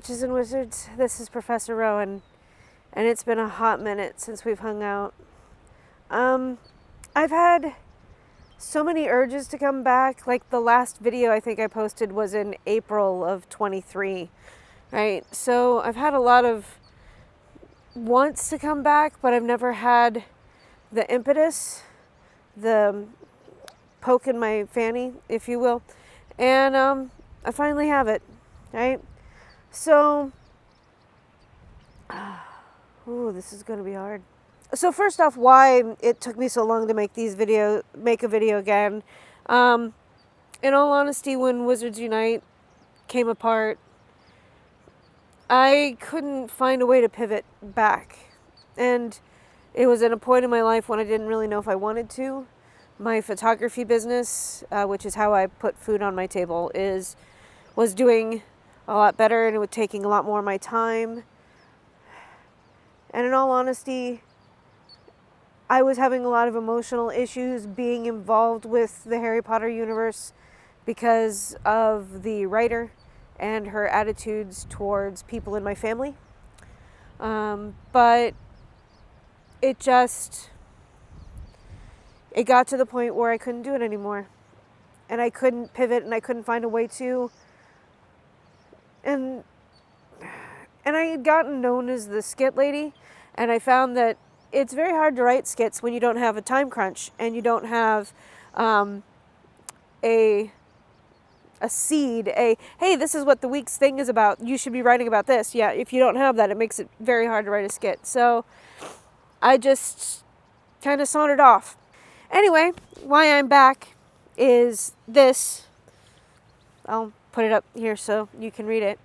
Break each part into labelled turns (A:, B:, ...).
A: Witches and Wizards. This is Professor Rowan, and it's been a hot minute since we've hung out. I've had so many urges to come back. Like the last video I think I posted was in April of 23, right? So I've had a lot of wants to come back, but I've never had the impetus, the poke in my fanny, if you will. And I finally have it, right? So, this is going to be hard. So first off, why it took me so long to make a video again. In all honesty, when Wizards Unite came apart, I couldn't find a way to pivot back. And it was at a point in my life when I didn't really know if I wanted to. My photography business, which is how I put food on my table, was doing a lot better, and it was taking a lot more of my time. And in all honesty, I was having a lot of emotional issues being involved with the Harry Potter universe because of the writer and her attitudes towards people in my family. But it got to the point where I couldn't do it anymore. And I couldn't pivot, and I couldn't find a way to. And I had gotten known as the skit lady, and I found that it's very hard to write skits when you don't have a time crunch and you don't have a seed, hey, this is what the week's thing is about. You should be writing about this. Yeah, if you don't have that, it makes it very hard to write a skit. So I just kind of sauntered off. Anyway, why I'm back is this. I'll put it up here so you can read it.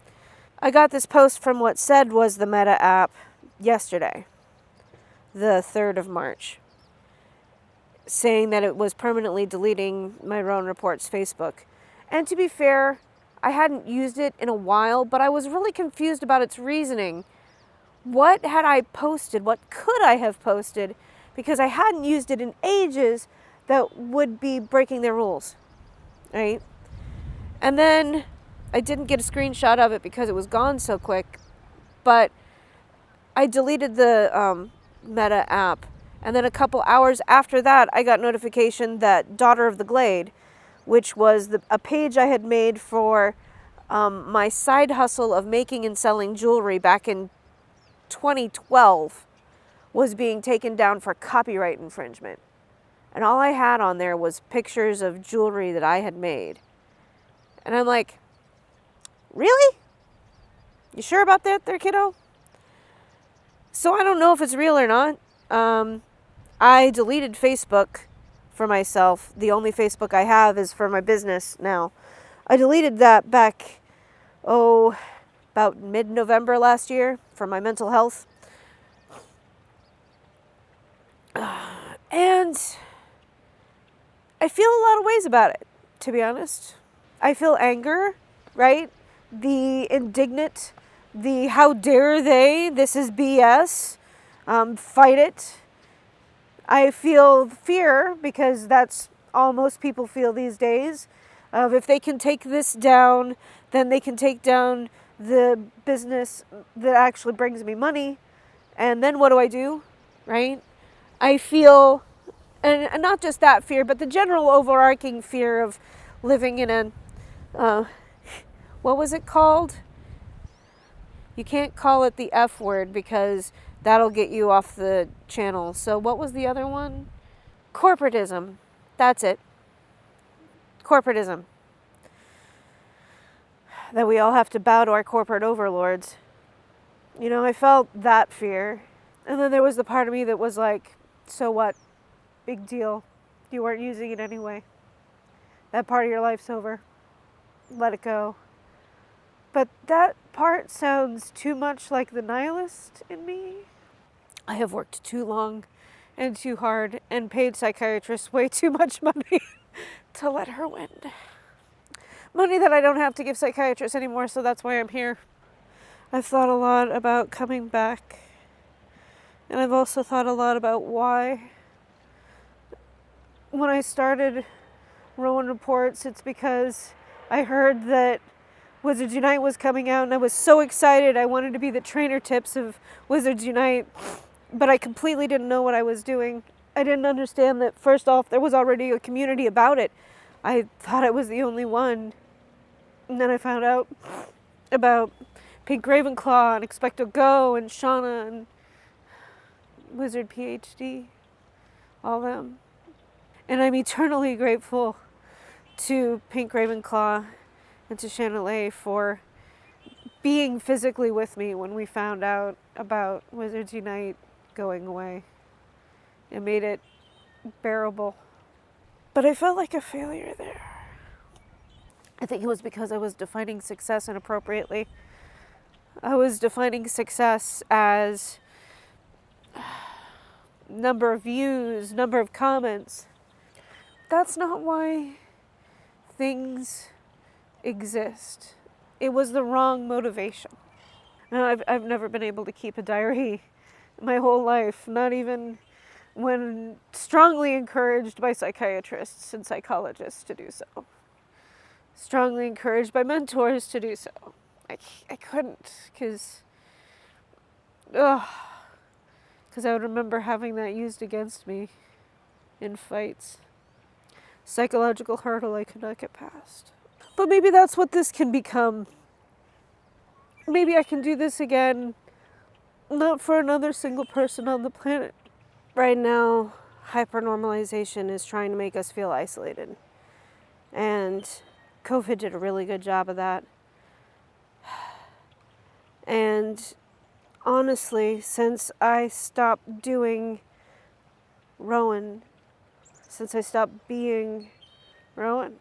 A: I got this post from what said was the Meta app yesterday, the 3rd of March, saying that it was permanently deleting my Rowan Reports Facebook. And to be fair, I hadn't used it in a while, but I was really confused about its reasoning. What had I posted? What could I have posted? Because I hadn't used it in ages that would be breaking their rules, right? And then I didn't get a screenshot of it because it was gone so quick, but I deleted the Meta app. And then a couple hours after that, I got notification that Daughter of the Glade, which was a page I had made for my side hustle of making and selling jewelry back in 2012, was being taken down for copyright infringement. And all I had on there was pictures of jewelry that I had made. And I'm like, really? You sure about that there, kiddo? So I don't know if it's real or not. I deleted Facebook for myself. The only Facebook I have is for my business now. I deleted that back, about mid-November last year for my mental health. And I feel a lot of ways about it, to be honest. I feel anger, right? The indignant, the how dare they, this is BS, fight it. I feel fear, because that's all most people feel these days, of if they can take this down, then they can take down the business that actually brings me money. And then what do? Right? I feel, and not just that fear, but the general overarching fear of living in a, what was it called? You can't call it the F word because that'll get you off the channel. So what was the other one? Corporatism. That's it. Corporatism. That we all have to bow to our corporate overlords. You know, I felt that fear. And then there was the part of me that was like, so what? Big deal. You weren't using it anyway. That part of your life's over. Let it go. But that part sounds too much like the nihilist in me. I have worked too long and too hard and paid psychiatrists way too much money to let her win. Money that I don't have to give psychiatrists anymore, so that's why I'm here. I've thought a lot about coming back. And I've also thought a lot about why. When I started Rowan Reports, it's because I heard that Wizards Unite was coming out, and I was so excited. I wanted to be the trainer tips of Wizards Unite, but I completely didn't know what I was doing. I didn't understand that, first off, there was already a community about it. I thought I was the only one. And then I found out about Pink Ravenclaw and Expecto Go and Shauna and Wizard PhD, all them. And I'm eternally grateful to Pink Ravenclaw and to Channelet for being physically with me when we found out about Wizards Unite going away. It made it bearable. But I felt like a failure there. I think it was because I was defining success inappropriately. I was defining success as number of views, number of comments. That's not why things exist. It was the wrong motivation. Now, I've never been able to keep a diary my whole life, not even when strongly encouraged by psychiatrists and psychologists to do so. Strongly encouraged by mentors to do so. I couldn't, because I would remember having that used against me in fights. Psychological hurdle I could not get past. But maybe that's what this can become. Maybe I can do this again, not for another single person on the planet. Right now, hypernormalization is trying to make us feel isolated. And COVID did a really good job of that. And honestly, since I stopped doing Rowan, since I stopped being Rowan,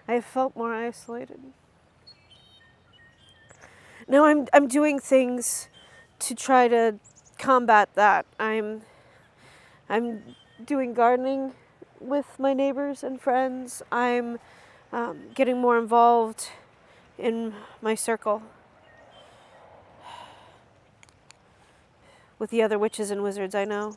A: I have felt more isolated. Now I'm doing things to try to combat that. I'm doing gardening with my neighbors and friends. I'm getting more involved in my circle with the other witches and wizards I know.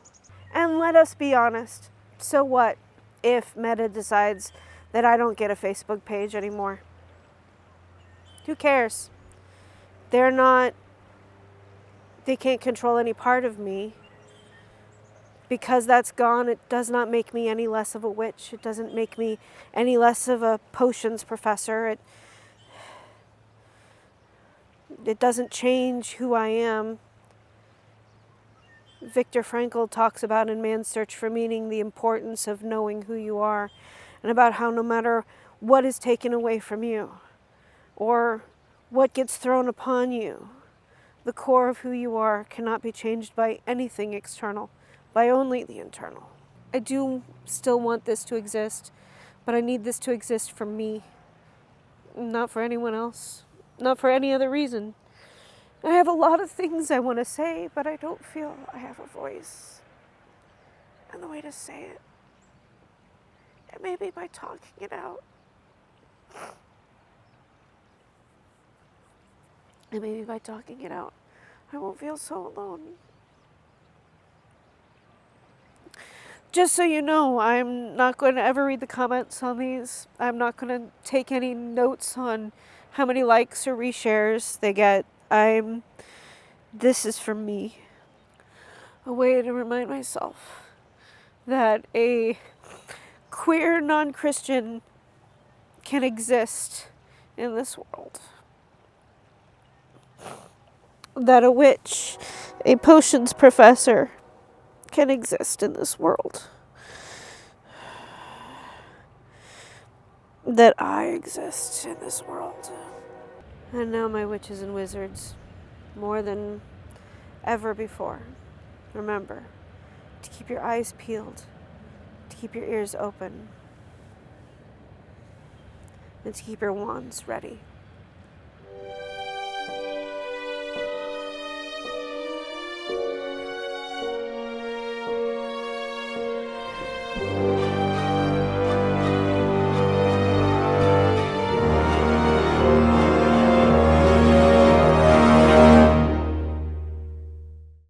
A: And let us be honest, so what if Meta decides that I don't get a Facebook page anymore? Who cares? They can't control any part of me. Because that's gone, it does not make me any less of a witch. It doesn't make me any less of a potions professor. It doesn't change who I am. Viktor Frankl talks about in Man's Search for Meaning the importance of knowing who you are, and about how no matter what is taken away from you or what gets thrown upon you, the core of who you are cannot be changed by anything external, by only the internal. I do still want this to exist, but I need this to exist for me, not for anyone else, not for any other reason. I have a lot of things I want to say, but I don't feel I have a voice and the way to say it. It may be by talking it out. And maybe by talking it out, I won't feel so alone. Just so you know, I'm not going to ever read the comments on these. I'm not going to take any notes on how many likes or reshares they get. This is for me. A way to remind myself that a queer non-Christian can exist in this world. That a witch, a potions professor, can exist in this world. That I exist in this world. And now, my witches and wizards, more than ever before, remember to keep your eyes peeled, to keep your ears open, and to keep your wands ready.